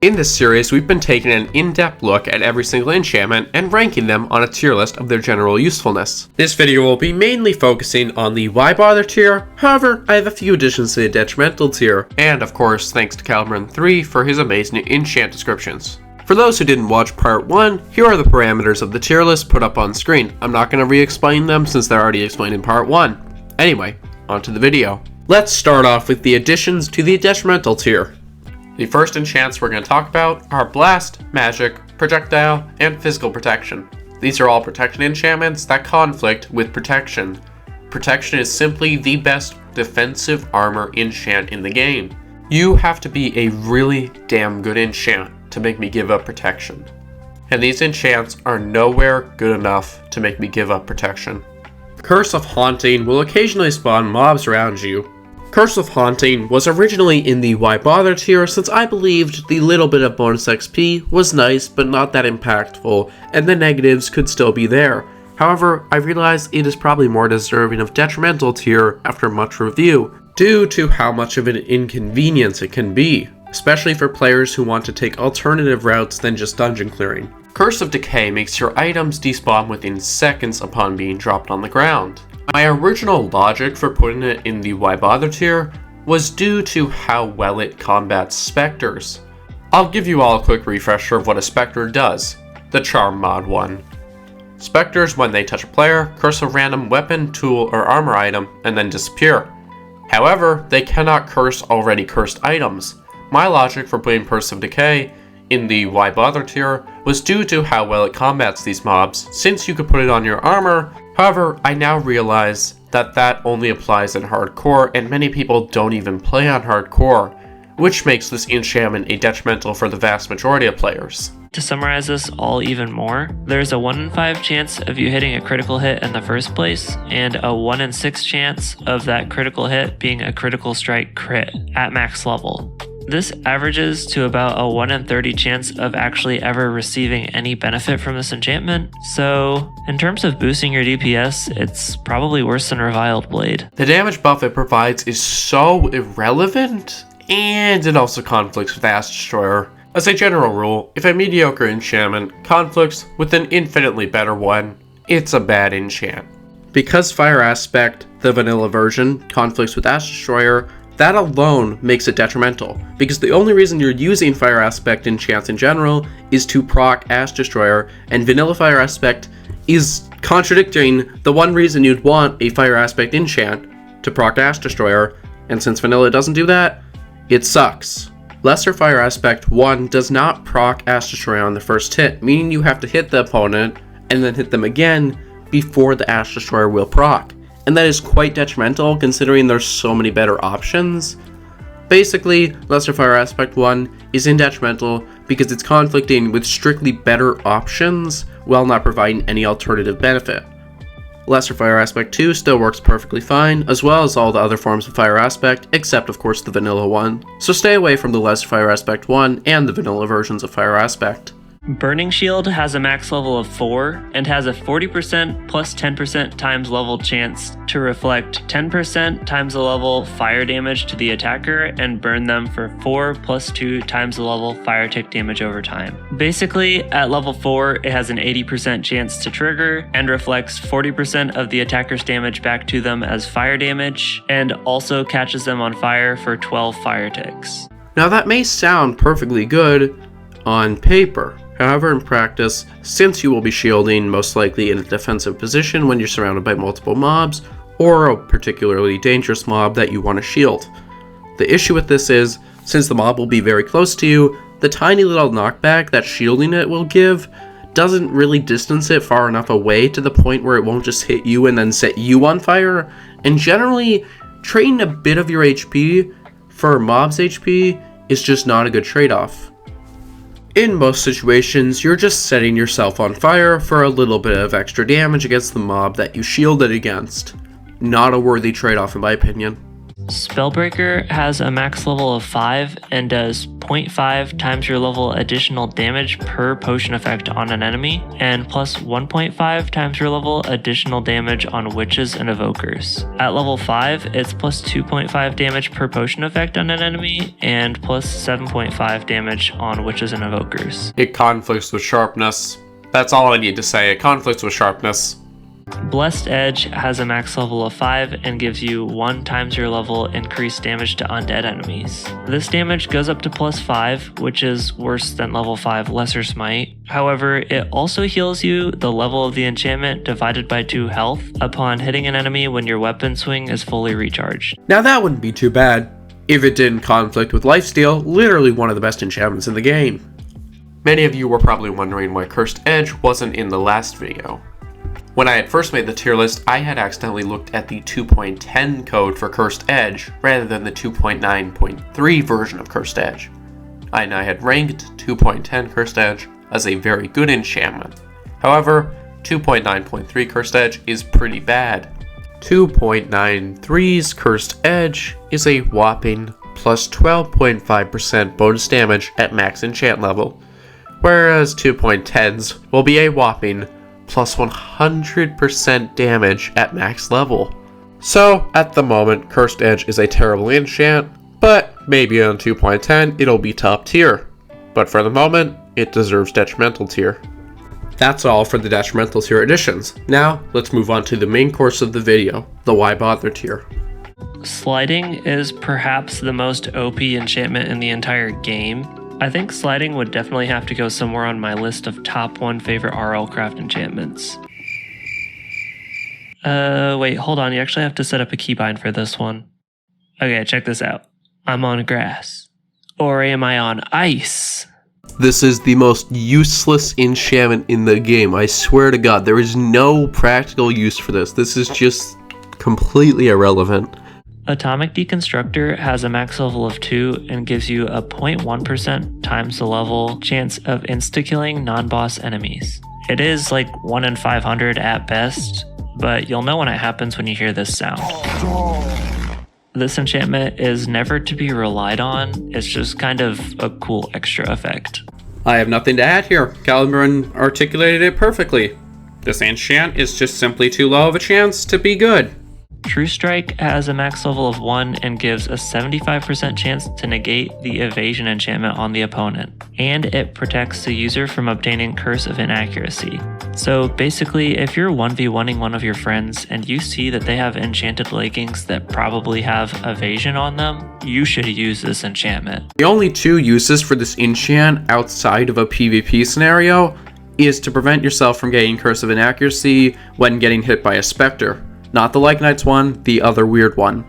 In this series, we've been taking an in-depth look at every single enchantment and ranking them on a tier list of their general usefulness. This video will be mainly focusing on the why bother tier, however, I have a few additions to the detrimental tier, and of course thanks to Calebrune3 for his amazing enchant descriptions. For those who didn't watch part 1, here are the parameters of the tier list put up on screen. I'm not going to re-explain them since they're already explained in part 1. Anyway, onto the video. Let's start off with the additions to the detrimental tier. The first enchants we're going to talk about are Blast, Magic, Projectile, and Physical Protection. These are all protection enchantments that conflict with protection. Protection is simply the best defensive armor enchant in the game. You have to be a really damn good enchant to make me give up protection. And these enchants are nowhere good enough to make me give up protection. Curse of Haunting will occasionally spawn mobs around you. Curse of Haunting was originally in the why bother tier since I believed the little bit of bonus XP was nice but not that impactful, and the negatives could still be there. However, I realized it is probably more deserving of detrimental tier after much review, due to how much of an inconvenience it can be, especially for players who want to take alternative routes than just dungeon clearing. Curse of Decay makes your items despawn within seconds upon being dropped on the ground. My original logic for putting it in the why bother tier was due to how well it combats specters. I'll give you all a quick refresher of what a specter does. The charm mod one. Specters, when they touch a player, curse a random weapon, tool, or armor item and then disappear. However, they cannot curse already cursed items. My logic for putting Curse of Decay in the why bother tier was due to how well it combats these mobs, since you could put it on your armor. However, I now realize that that only applies in hardcore, and many people don't even play on hardcore, which makes this enchantment a detrimental for the vast majority of players. To summarize this all even more, there's a 1 in 5 chance of you hitting a critical hit in the first place, and a 1 in 6 chance of that critical hit being a critical strike crit at max level. This averages to about a 1 in 30 chance of actually ever receiving any benefit from this enchantment, so in terms of boosting your DPS, it's probably worse than Reviled Blade. The damage buff it provides is so irrelevant, and it also conflicts with Ash Destroyer. As a general rule, if a mediocre enchantment conflicts with an infinitely better one, it's a bad enchant. Because Fire Aspect, the vanilla version, conflicts with Ash Destroyer, that alone makes it detrimental, because the only reason you're using Fire Aspect enchants in general is to proc Ash Destroyer, and Vanilla Fire Aspect is contradicting the one reason you'd want a Fire Aspect enchant to proc Ash Destroyer, and since Vanilla doesn't do that, it sucks. Lesser Fire Aspect 1 does not proc Ash Destroyer on the first hit, meaning you have to hit the opponent and then hit them again before the Ash Destroyer will proc. And that is quite detrimental considering there's so many better options. Basically, Lesser Fire Aspect 1 is detrimental because it's conflicting with strictly better options while not providing any alternative benefit. Lesser Fire Aspect 2 still works perfectly fine, as well as all the other forms of Fire Aspect, except of course the vanilla one. So stay away from the Lesser Fire Aspect 1 and the vanilla versions of Fire Aspect. Burning Shield has a max level of 4 and has a 40% plus 10% times level chance to reflect 10% times the level fire damage to the attacker and burn them for 4 plus 2 times the level fire tick damage over time. Basically, at level 4, it has an 80% chance to trigger and reflects 40% of the attacker's damage back to them as fire damage, and also catches them on fire for 12 fire ticks. Now that may sound perfectly good on paper. However, in practice, since you will be shielding most likely in a defensive position when you're surrounded by multiple mobs, or a particularly dangerous mob that you want to shield. The issue with this is, since the mob will be very close to you, the tiny little knockback that shielding it will give doesn't really distance it far enough away to the point where it won't just hit you and then set you on fire, and generally, trading a bit of your HP for mob's HP is just not a good trade-off. In most situations, you're just setting yourself on fire for a little bit of extra damage against the mob that you shielded against. Not a worthy trade-off in my opinion. Spellbreaker has a max level of 5 and does 0.5 times your level additional damage per potion effect on an enemy, and plus 1.5 times your level additional damage on witches and evokers. At level 5, it's plus 2.5 damage per potion effect on an enemy, and plus 7.5 damage on witches and evokers. It conflicts with Sharpness. That's all I need to say, it conflicts with Sharpness. Blessed Edge has a max level of 5 and gives you 1 times your level increased damage to undead enemies. This damage goes up to plus 5, which is worse than level 5 Lesser Smite. However, it also heals you the level of the enchantment divided by 2 health upon hitting an enemy when your weapon swing is fully recharged. Now that wouldn't be too bad if it didn't conflict with Lifesteal, literally one of the best enchantments in the game. Many of you were probably wondering why Cursed Edge wasn't in the last video. When I had first made the tier list, I had accidentally looked at the 2.10 code for Cursed Edge rather than the 2.9.3 version of Cursed Edge. And I had ranked 2.10 Cursed Edge as a very good enchantment. However, 2.9.3 Cursed Edge is pretty bad. 2.93's Cursed Edge is a whopping plus 12.5% bonus damage at max enchant level, whereas 2.10's will be a whopping plus 100% damage at max level. So, at the moment, Cursed Edge is a terrible enchant, but maybe on 2.10 it'll be top tier. But for the moment, it deserves detrimental tier. That's all for the detrimental tier additions. Now, let's move on to the main course of the video, the Why Bother tier. Sliding is perhaps the most OP enchantment in the entire game. I think sliding would definitely have to go somewhere on my list of top 1 favorite RLcraft enchantments. Wait, hold on, you actually have to set up a keybind for this one. Okay, check this out. I'm on grass. Or am I on ice? This is the most useless enchantment in the game. I swear to God, there is no practical use for this. This is just completely irrelevant. Atomic Deconstructor has a max level of 2 and gives you a 0.1% times the level chance of insta-killing non-boss enemies. It is like 1 in 500 at best, but you'll know when it happens when you hear this sound. This enchantment is never to be relied on, it's just kind of a cool extra effect. I have nothing to add here. Calebrune articulated it perfectly. This enchant is just simply too low of a chance to be good. True Strike has a max level of 1 and gives a 75% chance to negate the evasion enchantment on the opponent, and it protects the user from obtaining Curse of Inaccuracy. So basically, if you're 1v1ing one of your friends and you see that they have enchanted leggings that probably have evasion on them, you should use this enchantment. The only 2 uses for this enchant outside of a PvP scenario is to prevent yourself from getting Curse of Inaccuracy when getting hit by a Spectre. Not the Like Knights one, the other weird one.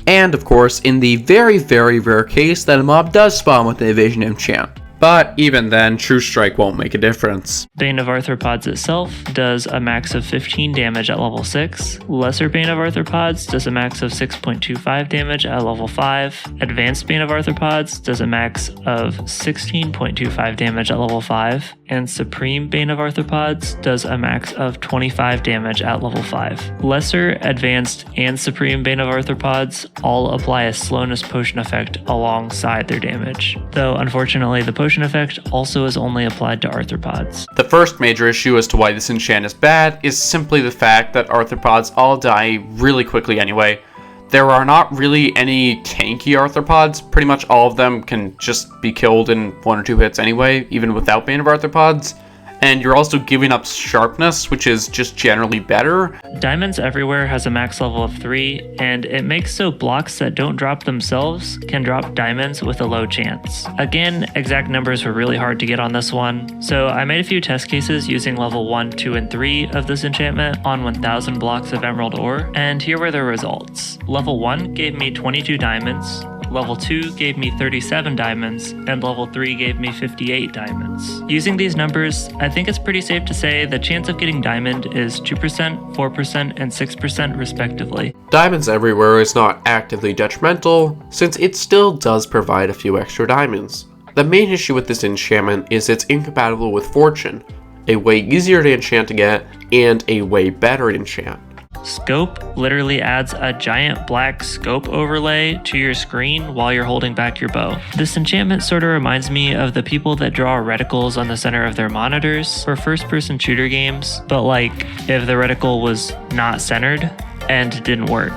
And of course, in the very, very rare case that a mob does spawn with an evasion enchant. But even then, True Strike won't make a difference. Bane of Arthropods itself does a max of 15 damage at level 6. Lesser Bane of Arthropods does a max of 6.25 damage at level 5. Advanced Bane of Arthropods does a max of 16.25 damage at level 5. And Supreme Bane of Arthropods does a max of 25 damage at level 5. Lesser, Advanced, and Supreme Bane of Arthropods all apply a slowness potion effect alongside their damage. Though unfortunately the potion effect also is only applied to arthropods. The first major issue as to why this enchant is bad is simply the fact that arthropods all die really quickly anyway. There are not really any tanky arthropods. Pretty much all of them can just be killed in 1 or 2 hits anyway, even without Bane of Arthropods. And you're also giving up Sharpness, which is just generally better. Diamonds Everywhere has a max level of 3, and it makes so blocks that don't drop themselves can drop diamonds with a low chance. Again, exact numbers were really hard to get on this one, so I made a few test cases using level 1, 2, and 3 of this enchantment on 1000 blocks of emerald ore, and here were the results. Level 1 gave me 22 diamonds, level 2 gave me 37 diamonds, and level 3 gave me 58 diamonds. Using these numbers, I think it's pretty safe to say the chance of getting diamond is 2%, 4%, and 6% respectively. Diamonds Everywhere is not actively detrimental, since it still does provide a few extra diamonds. The main issue with this enchantment is it's incompatible with Fortune, a way easier to enchant to get, and a way better enchant. Scope literally adds a giant black scope overlay to your screen while you're holding back your bow. This enchantment sort of reminds me of the people that draw reticles on the center of their monitors for first-person shooter games, but like if the reticle was not centered and didn't work.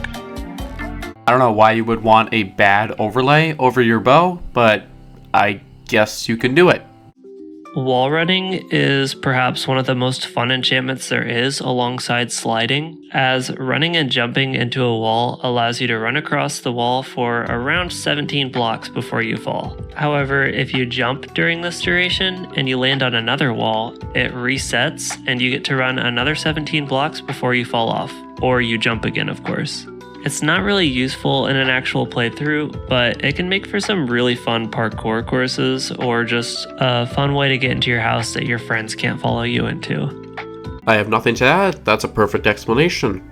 I don't know why you would want a bad overlay over your bow, but I guess you can do it. Wall running is perhaps one of the most fun enchantments there is alongside sliding, as running and jumping into a wall allows you to run across the wall for around 17 blocks before you fall. However, if you jump during this duration and you land on another wall, it resets and you get to run another 17 blocks before you fall off, or you jump again, of course. It's not really useful in an actual playthrough, but it can make for some really fun parkour courses or just a fun way to get into your house that your friends can't follow you into. I have nothing to add, that's a perfect explanation.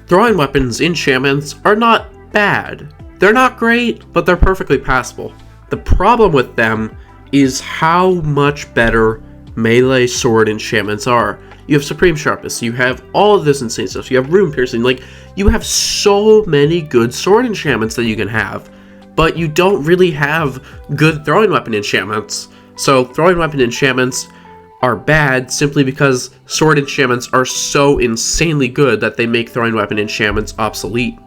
Throwing weapons enchantments are not bad. They're not great, but they're perfectly passable. The problem with them is how much better melee sword enchantments are. You have Supreme Sharpness, you have all of this insane stuff, you have Rune Piercing, like, you have so many good sword enchantments that you can have, but you don't really have good throwing weapon enchantments. So throwing weapon enchantments are bad simply because sword enchantments are so insanely good that they make throwing weapon enchantments obsolete.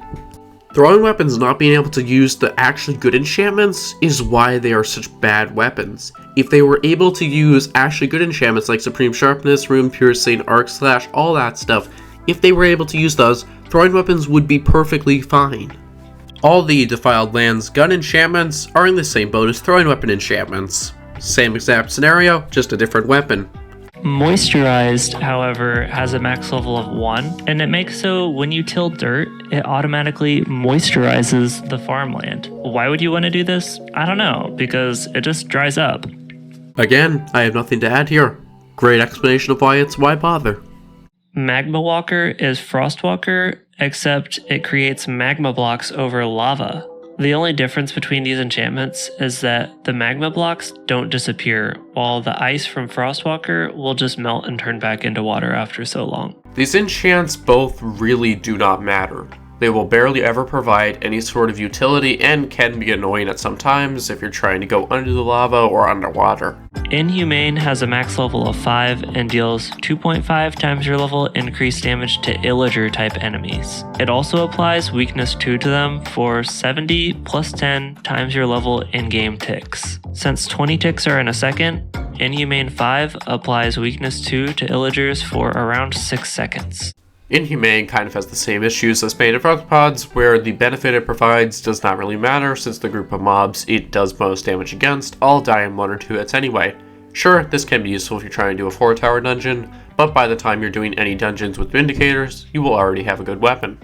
Throwing weapons not being able to use the actually good enchantments is why they are such bad weapons. If they were able to use actually good enchantments like Supreme Sharpness, Rune Piercing, Arc Slash, all that stuff, if they were able to use those, throwing weapons would be perfectly fine. All the Defiled Lands gun enchantments are in the same boat as throwing weapon enchantments. Same exact scenario, just a different weapon. Moisturized, however, has a max level of 1, and it makes so when you till dirt, it automatically moisturizes the farmland. Why would you want to do this? I don't know, because it just dries up. Again, I have nothing to add here. Great explanation of why bother. Magma Walker is Frostwalker, except it creates magma blocks over lava. The only difference between these enchantments is that the magma blocks don't disappear, while the ice from Frostwalker will just melt and turn back into water after so long. These enchants both really do not matter. They will barely ever provide any sort of utility and can be annoying at some times if you're trying to go under the lava or underwater. Inhumane has a max level of 5 and deals 2.5 times your level increased damage to Illager type enemies. It also applies weakness 2 to them for 70 plus 10 times your level in-game ticks. Since 20 ticks are in a second, Inhumane 5 applies weakness 2 to Illagers for around 6 seconds. Inhumane kind of has the same issues as Bane of Arthropods, where the benefit it provides does not really matter since the group of mobs it does most damage against all die in 1 or 2 hits anyway. Sure, this can be useful if you're trying to do a 4-tower dungeon, but by the time you're doing any dungeons with Vindicators, you will already have a good weapon.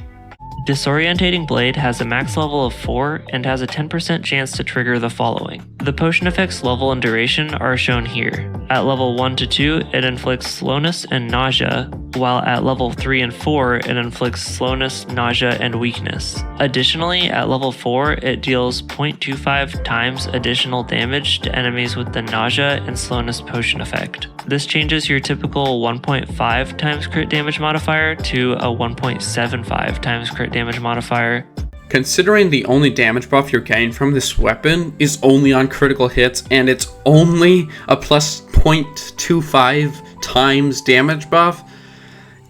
Disorienting Blade has a max level of 4 and has a 10% chance to trigger the following. The potion effects level and duration are shown here. At level 1 to 2, it inflicts slowness and nausea, while at level 3 and 4, it inflicts slowness, nausea, and weakness. Additionally, at level 4, it deals 0.25 times additional damage to enemies with the nausea and slowness potion effect. This changes your typical 1.5 times crit damage modifier to a 1.75 times crit damage modifier. Considering the only damage buff you're getting from this weapon is only on critical hits and it's only a plus 0.25 times damage buff,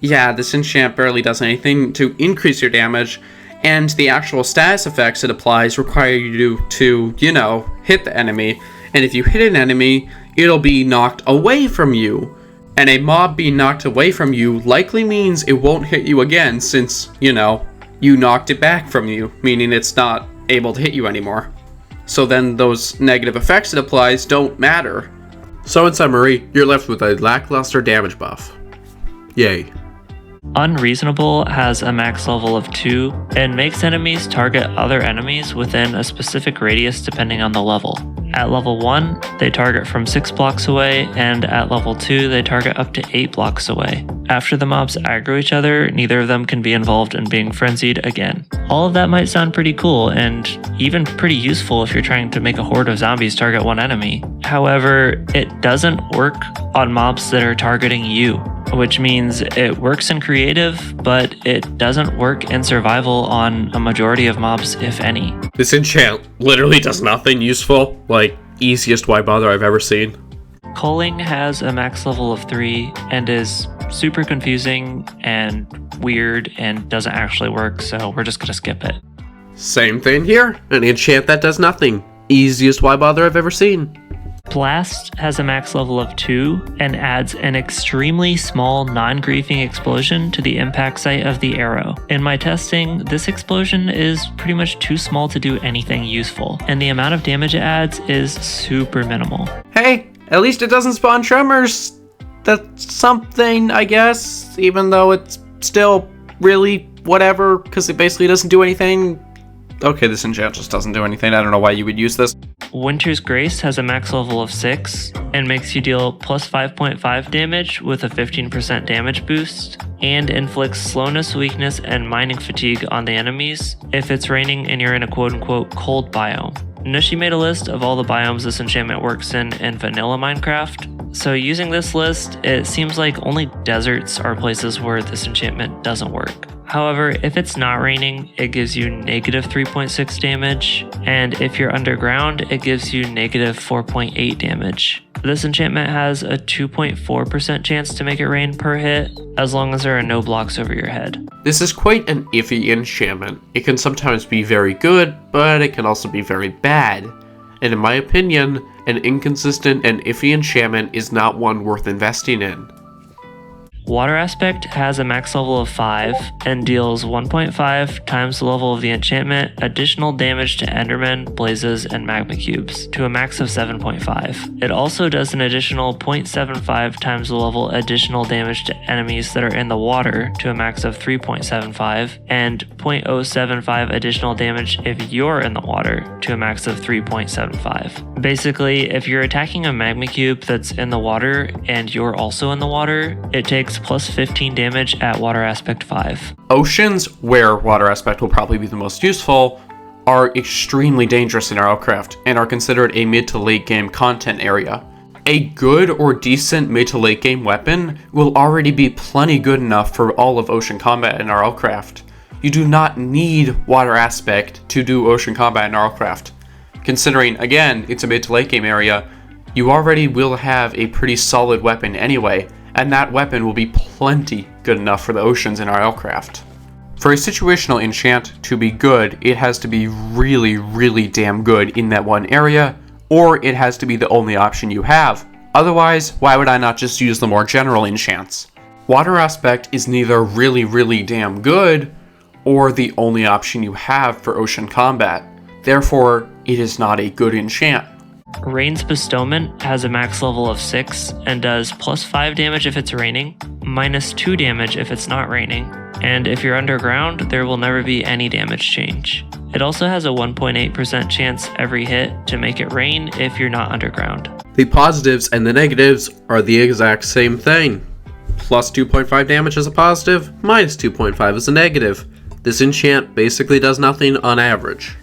yeah, this enchant barely does anything to increase your damage, and the actual status effects it applies require you to, hit the enemy, and if you hit an enemy, it'll be knocked away from you. And a mob being knocked away from you likely means it won't hit you again since, you knocked it back from you, meaning it's not able to hit you anymore. So then those negative effects it applies don't matter. So in summary, you're left with a lackluster damage buff. Yay. Unreasonable has a max level of 2 and makes enemies target other enemies within a specific radius depending on the level. At level 1, they target from 6 blocks away, and at level 2, they target up to 8 blocks away. After the mobs aggro each other, neither of them can be involved in being frenzied again. All of that might sound pretty cool, and even pretty useful if you're trying to make a horde of zombies target one enemy. However, it doesn't work on mobs that are targeting you, which means it works in creative, but it doesn't work in survival on a majority of mobs, if any. This enchant literally does nothing useful, like easiest why bother I've ever seen. Culling has a max level of 3 and is super confusing and weird and doesn't actually work, so we're just gonna skip it. Same thing here, an enchant that does nothing. Easiest why bother I've ever seen. Blast has a max level of 2 and adds an extremely small non-griefing explosion to the impact site of the arrow. In my testing, this explosion is pretty much too small to do anything useful, and the amount of damage it adds is super minimal. Hey, at least it doesn't spawn tremors. That's something, I guess, even though it's still really whatever, because it basically doesn't do anything. Okay, this enchant just doesn't do anything. I don't know why you would use this. Winter's Grace has a max level of 6 and makes you deal plus 5.5 damage with a 15% damage boost, and inflicts slowness, weakness, and mining fatigue on the enemies if it's raining and you're in a quote-unquote cold biome. Nushi made a list of all the biomes this enchantment works in vanilla Minecraft, so using this list, it seems like only deserts are places where this enchantment doesn't work. However, if it's not raining, it gives you negative 3.6 damage, and if you're underground, it gives you negative 4.8 damage. This enchantment has a 2.4% chance to make it rain per hit, as long as there are no blocks over your head. This is quite an iffy enchantment. It can sometimes be very good, but it can also be very bad. And in my opinion, an inconsistent and iffy enchantment is not one worth investing in. Water Aspect has a max level of 5 and deals 1.5 times the level of the enchantment additional damage to Endermen, Blazes, and Magma Cubes to a max of 7.5. It also does an additional 0.75 times the level additional damage to enemies that are in the water to a max of 3.75 and 0.075 additional damage if you're in the water to a max of 3.75. Basically, if you're attacking a Magma Cube that's in the water and you're also in the water, it takes plus 15 damage at Water Aspect 5. Oceans, where Water Aspect will probably be the most useful, are extremely dangerous in RLcraft and are considered a mid to late game content area. A good or decent mid to late game weapon will already be plenty good enough for all of ocean combat in RLcraft. You do not need Water Aspect to do ocean combat in RLcraft. Considering, again, it's a mid to late game area, you already will have a pretty solid weapon anyway, and that weapon will be plenty good enough for the oceans in RLcraft. For a situational enchant to be good, it has to be really, really damn good in that one area, or it has to be the only option you have. Otherwise, why would I not just use the more general enchants? Water Aspect is neither really, really damn good, or the only option you have for ocean combat. Therefore, it is not a good enchant. Rain's Bestowment has a max level of 6 and does plus 5 damage if it's raining, minus 2 damage if it's not raining, and if you're underground, there will never be any damage change. It also has a 1.8% chance every hit to make it rain if you're not underground. The positives and the negatives are the exact same thing. Plus 2.5 damage is a positive, minus 2.5 is a negative. This enchant basically does nothing on average.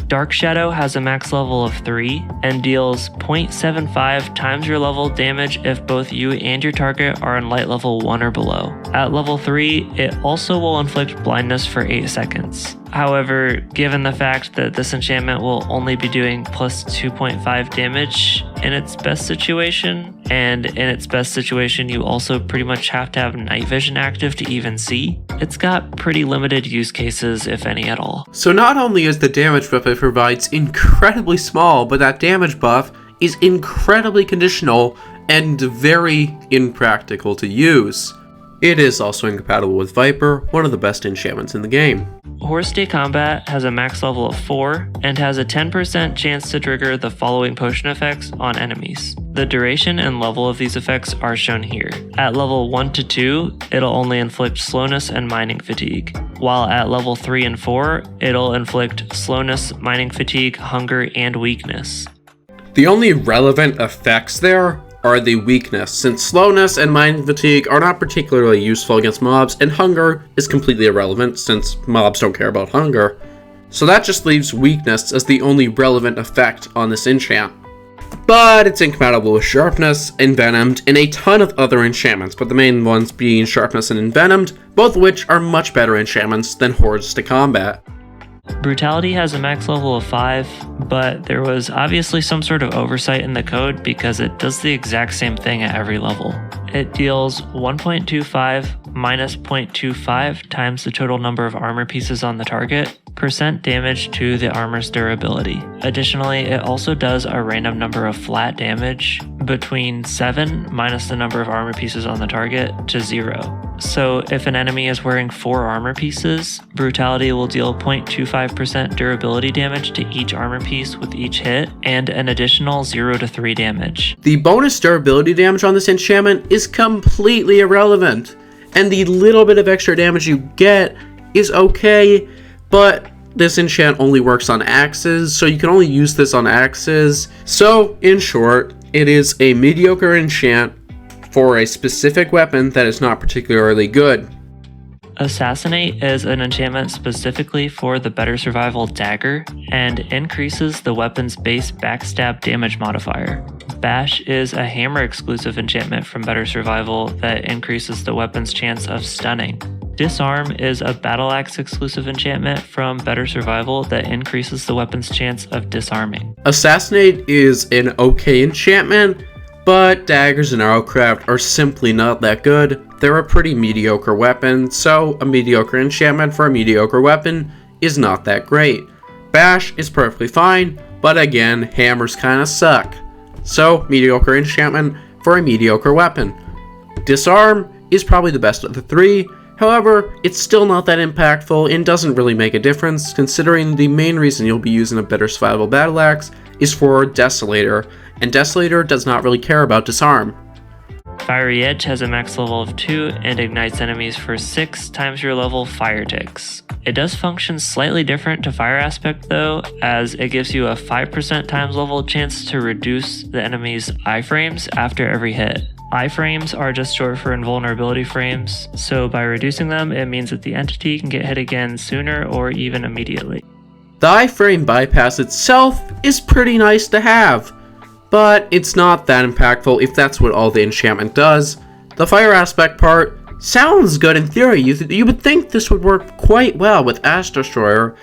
Dark Shadow has a max level of 3 and deals 0.75 times your level damage if both you and your target are on light level 1 or below. At level 3, it also will inflict blindness for 8 seconds. However, given the fact that this enchantment will only be doing plus 2.5 damage in its best situation, and in its best situation you also pretty much have to have night vision active to even see, it's got pretty limited use cases, if any at all. So not only is the damage buff it provides incredibly small, but that damage buff is incredibly conditional and very impractical to use. It is also incompatible with Viper, one of the best enchantments in the game. Hors De Combat has a max level of 4 and has a 10% chance to trigger the following potion effects on enemies. The duration and level of these effects are shown here. At level 1 to 2, it'll only inflict slowness and mining fatigue, while at level 3 and 4, it'll inflict slowness, mining fatigue, hunger, and weakness. The only relevant effects there are the weakness, since slowness and mining fatigue are not particularly useful against mobs, and hunger is completely irrelevant since mobs don't care about hunger. So that just leaves weakness as the only relevant effect on this enchant. but it's incompatible with Sharpness, Envenomed, and a ton of other enchantments, but the main ones being Sharpness and Envenomed, both of which are much better enchantments than Hors De Combat. Brutality has a max level of 5, but there was obviously some sort of oversight in the code because it does the exact same thing at every level. It deals 1.25 minus 0.25 times the total number of armor pieces on the target, % damage to the armor's durability. Additionally, it also does a random number of flat damage between 7 minus the number of armor pieces on the target to 0. So if an enemy is wearing 4 armor pieces, Brutality will deal 0.25% durability damage to each armor piece with each hit, and an additional 0 to 3 damage. The bonus durability damage on this enchantment is completely irrelevant, and the little bit of extra damage you get is okay, but this enchant only works on axes, so you can only use this on axes. So, in short, it is a mediocre enchant for a specific weapon that is not particularly good. Assassinate is an enchantment specifically for the Better Survival dagger and increases the weapon's base backstab damage modifier. Bash is a hammer exclusive enchantment from Better Survival that increases the weapon's chance of stunning. Disarm is a battle axe exclusive enchantment from Better Survival that increases the weapon's chance of disarming. Assassinate is an okay enchantment, but daggers and RLcraft are simply not that good. They're a pretty mediocre weapon, so a mediocre enchantment for a mediocre weapon is not that great. Bash is perfectly fine, but again, hammers kinda suck. So, mediocre enchantment for a mediocre weapon. Disarm is probably the best of the three, however, it's still not that impactful and doesn't really make a difference, considering the main reason you'll be using a Better Survival Battle Axe is for Desolator, and Desolator does not really care about Disarm. Fiery Edge has a max level of 2 and ignites enemies for 6 times your level fire ticks. It does function slightly different to Fire Aspect though, as it gives you a 5% times level chance to reduce the enemy's iframes after every hit. Iframes are just short for invulnerability frames, so by reducing them it means that the entity can get hit again sooner or even immediately. The iframe bypass itself is pretty nice to have, but it's not that impactful if that's what all the enchantment does. The fire aspect part sounds good in theory. You would think this would work quite well with Ash Destroyer,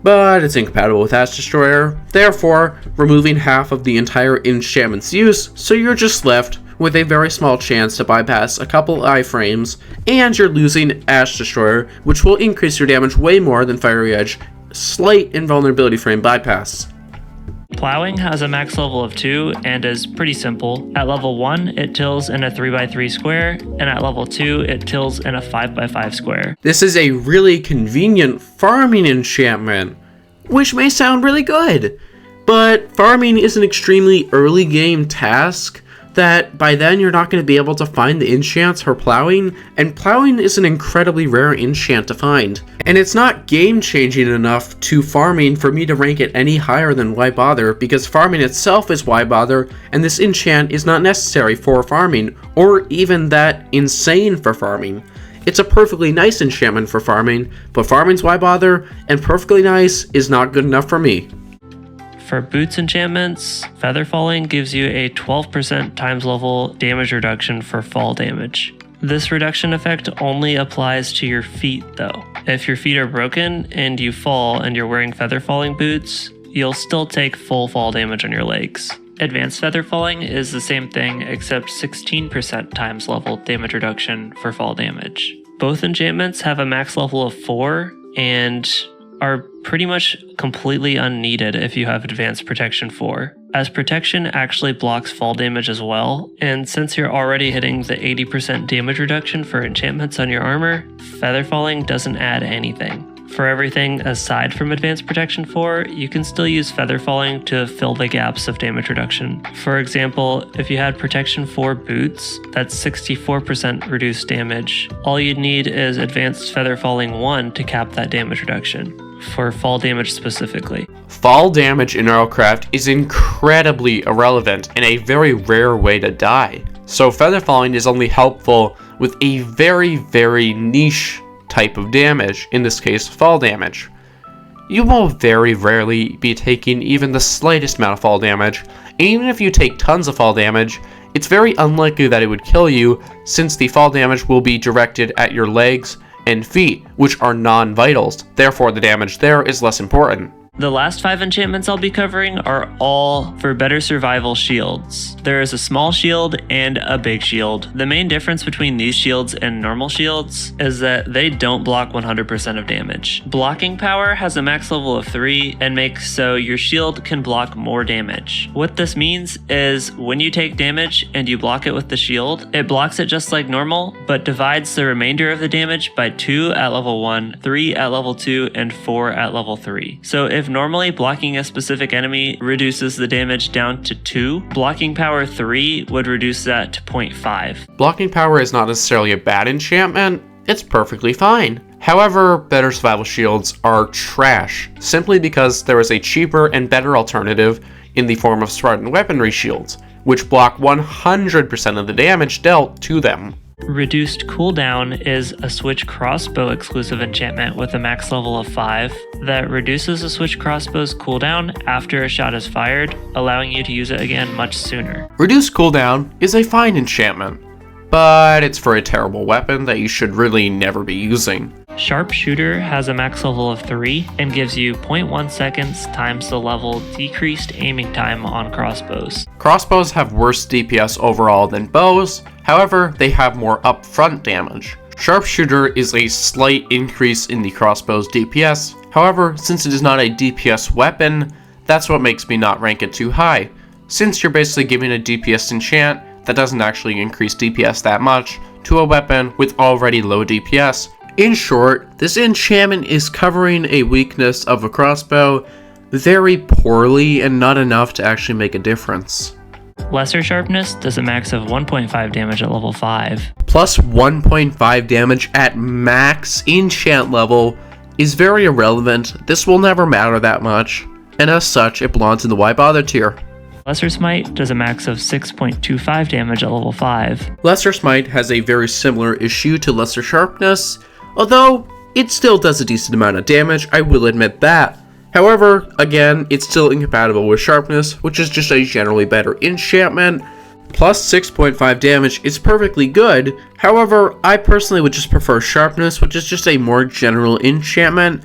but it's incompatible with Ash Destroyer, therefore removing half of the entire enchantment's use, so you're just left with a very small chance to bypass a couple iframes, and you're losing Ash Destroyer, which will increase your damage way more than Fiery Edge, slight invulnerability frame bypass. Plowing has a max level of 2 and is pretty simple. At level 1, it tills in a 3x3 square, and at level 2, it tills in a 5x5 square. This is a really convenient farming enchantment, which may sound really good, but farming is an extremely early game task that by then you're not going to be able to find the enchants for Plowing, and Plowing is an incredibly rare enchant to find. And it's not game changing enough to farming for me to rank it any higher than Why Bother, because farming itself is Why Bother, and this enchant is not necessary for farming, or even that insane for farming. It's a perfectly nice enchantment for farming, but farming's Why Bother, and perfectly nice is not good enough for me. For boots enchantments, Feather Falling gives you a 12% times level damage reduction for fall damage. This reduction effect only applies to your feet though. If your feet are broken and you fall and you're wearing Feather Falling boots, you'll still take full fall damage on your legs. Advanced Feather Falling is the same thing except 16% times level damage reduction for fall damage. Both enchantments have a max level of 4 and are pretty much completely unneeded if you have Advanced Protection 4, as Protection actually blocks fall damage as well, and since you're already hitting the 80% damage reduction for enchantments on your armor, Feather Falling doesn't add anything. For everything aside from Advanced Protection 4, you can still use Feather Falling to fill the gaps of damage reduction. For example, if you had Protection 4 boots, that's 64% reduced damage. All you'd need is Advanced Feather Falling 1 to cap that damage reduction, for fall damage specifically. Fall damage in RLcraft is incredibly irrelevant and a very rare way to die, so Feather Falling is only helpful with a very, very niche type of damage, in this case fall damage. You will very rarely be taking even the slightest amount of fall damage, And even if you take tons of fall damage, it's very unlikely that it would kill you, since the fall damage will be directed at your legs and feet, which are non-vitals. Therefore, the damage there is less important. The last 5 enchantments I'll be covering are all for better survival shields. There is a small shield and a big shield. The main difference between these shields and normal shields is that they don't block 100% of damage. Blocking power has a max level of 3 and makes so your shield can block more damage. What this means is when you take damage and you block it with the shield, it blocks it just like normal, but divides the remainder of the damage by 2 at level 1, 3 at level 2, and 4 at level 3. So if normally blocking a specific enemy reduces the damage down to 2, blocking power 3 would reduce that to 0.5. Blocking power is not necessarily a bad enchantment, it's perfectly fine. However, better survival shields are trash, simply because there is a cheaper and better alternative in the form of Spartan weaponry shields, which block 100% of the damage dealt to them. Reduced Cooldown is a Switch Crossbow exclusive enchantment with a max level of 5 that reduces a Switch Crossbow's cooldown after a shot is fired, allowing you to use it again much sooner. Reduced Cooldown is a fine enchantment, but it's for a terrible weapon that you should really never be using. Sharpshooter has a max level of 3 and gives you 0.1 seconds times the level decreased aiming time on crossbows. Crossbows have worse DPS overall than bows, however, they have more upfront damage. Sharpshooter is a slight increase in the crossbow's DPS, however, since it is not a DPS weapon, that's what makes me not rank it too high, since you're basically giving a DPS enchant that doesn't actually increase DPS that much to a weapon with already low DPS. In short, this enchantment is covering a weakness of a crossbow very poorly and not enough to actually make a difference. Lesser Sharpness does a max of 1.5 damage at level 5. Plus 1.5 damage at max enchant level is very irrelevant. This will never matter that much, and as such, it belongs in the why bother tier. Lesser Smite does a max of 6.25 damage at level 5. Lesser Smite has a very similar issue to Lesser Sharpness, although it still does a decent amount of damage, I will admit that. However, again, it's still incompatible with Sharpness, which is just a generally better enchantment. Plus 6.5 damage is perfectly good, however, I personally would just prefer Sharpness, which is just a more general enchantment,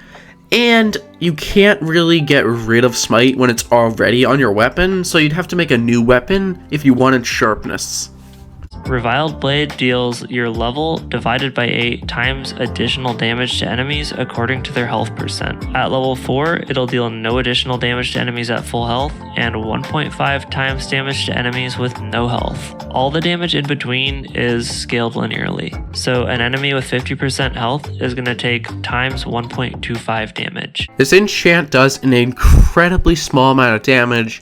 and you can't really get rid of Smite when it's already on your weapon, so you'd have to make a new weapon if you wanted Sharpness. Reviled Blade deals your level divided by 8 times additional damage to enemies according to their health percent. At level 4, it'll deal no additional damage to enemies at full health, and 1.5 times damage to enemies with no health. All the damage in between is scaled linearly, so an enemy with 50% health is going to take times 1.25 damage. This enchant does an incredibly small amount of damage,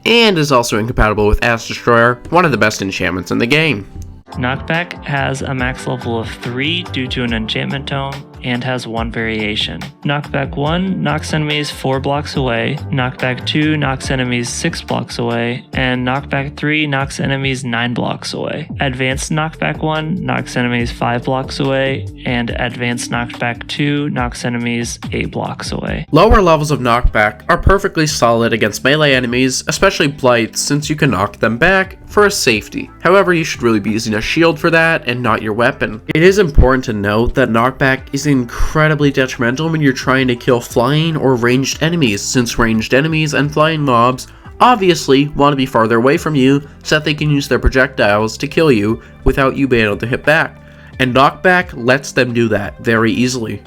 and is also incompatible with Ass Destroyer, one of the best enchantments in the game. Knockback has a max level of 3 due to an enchantment tome, and has 1 variation. Knockback 1 knocks enemies 4 blocks away, Knockback 2 knocks enemies 6 blocks away, and Knockback 3 knocks enemies 9 blocks away. Advanced Knockback 1 knocks enemies 5 blocks away, and Advanced Knockback 2 knocks enemies 8 blocks away. Lower levels of knockback are perfectly solid against melee enemies, especially blights, since you can knock them back for a safety. However, you should really be using a shield for that and not your weapon. It is important to note that knockback is incredibly detrimental when you're trying to kill flying or ranged enemies, since ranged enemies and flying mobs obviously want to be farther away from you so that they can use their projectiles to kill you without you being able to hit back, and knockback lets them do that very easily.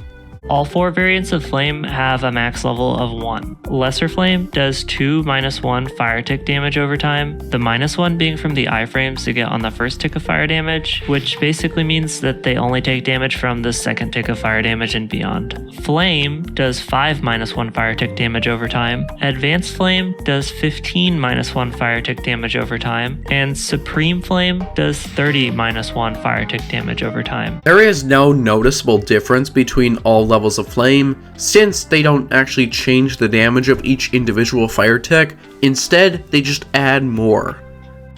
All 4 variants of Flame have a max level of 1. Lesser Flame does 2 -1 fire tick damage over time, the -1 being from the iframes to get on the first tick of fire damage, which basically means that they only take damage from the second tick of fire damage and beyond. Flame does 5 -1 fire tick damage over time, Advanced Flame does 15 -1 fire tick damage over time, and Supreme Flame does 30 -1 fire tick damage over time. There is no noticeable difference between all levels of flame, since they don't actually change the damage of each individual fire tick, instead they just add more.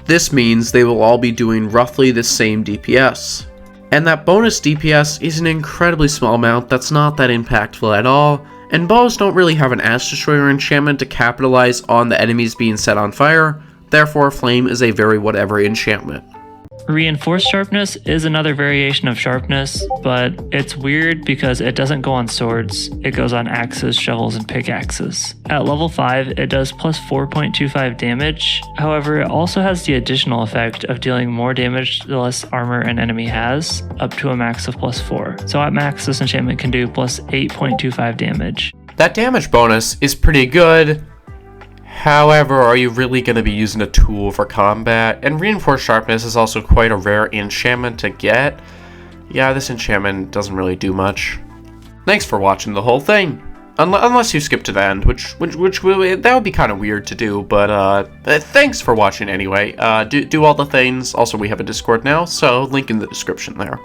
This means they will all be doing roughly the same DPS. And that bonus DPS is an incredibly small amount that's not that impactful at all, and bows don't really have an Ass Destroyer enchantment to capitalize on the enemies being set on fire, Therefore, Flame is a very whatever enchantment. Reinforced Sharpness is another variation of Sharpness, but it's weird because it doesn't go on swords, it goes on axes, shovels, and pickaxes. At level 5, it does plus 4.25 damage, however it also has the additional effect of dealing more damage the less armor an enemy has, up to a max of plus 4. So at max, this enchantment can do plus 8.25 damage. That damage bonus is pretty good. However, are you really going to be using a tool for combat? And Reinforced Sharpness is also quite a rare enchantment to get. Yeah, this enchantment doesn't really do much. Thanks for watching the whole thing. Unless you skip to the end, which that would be kind of weird to do, but thanks for watching anyway. Do all the things. Also, we have a Discord now, so link in the description there.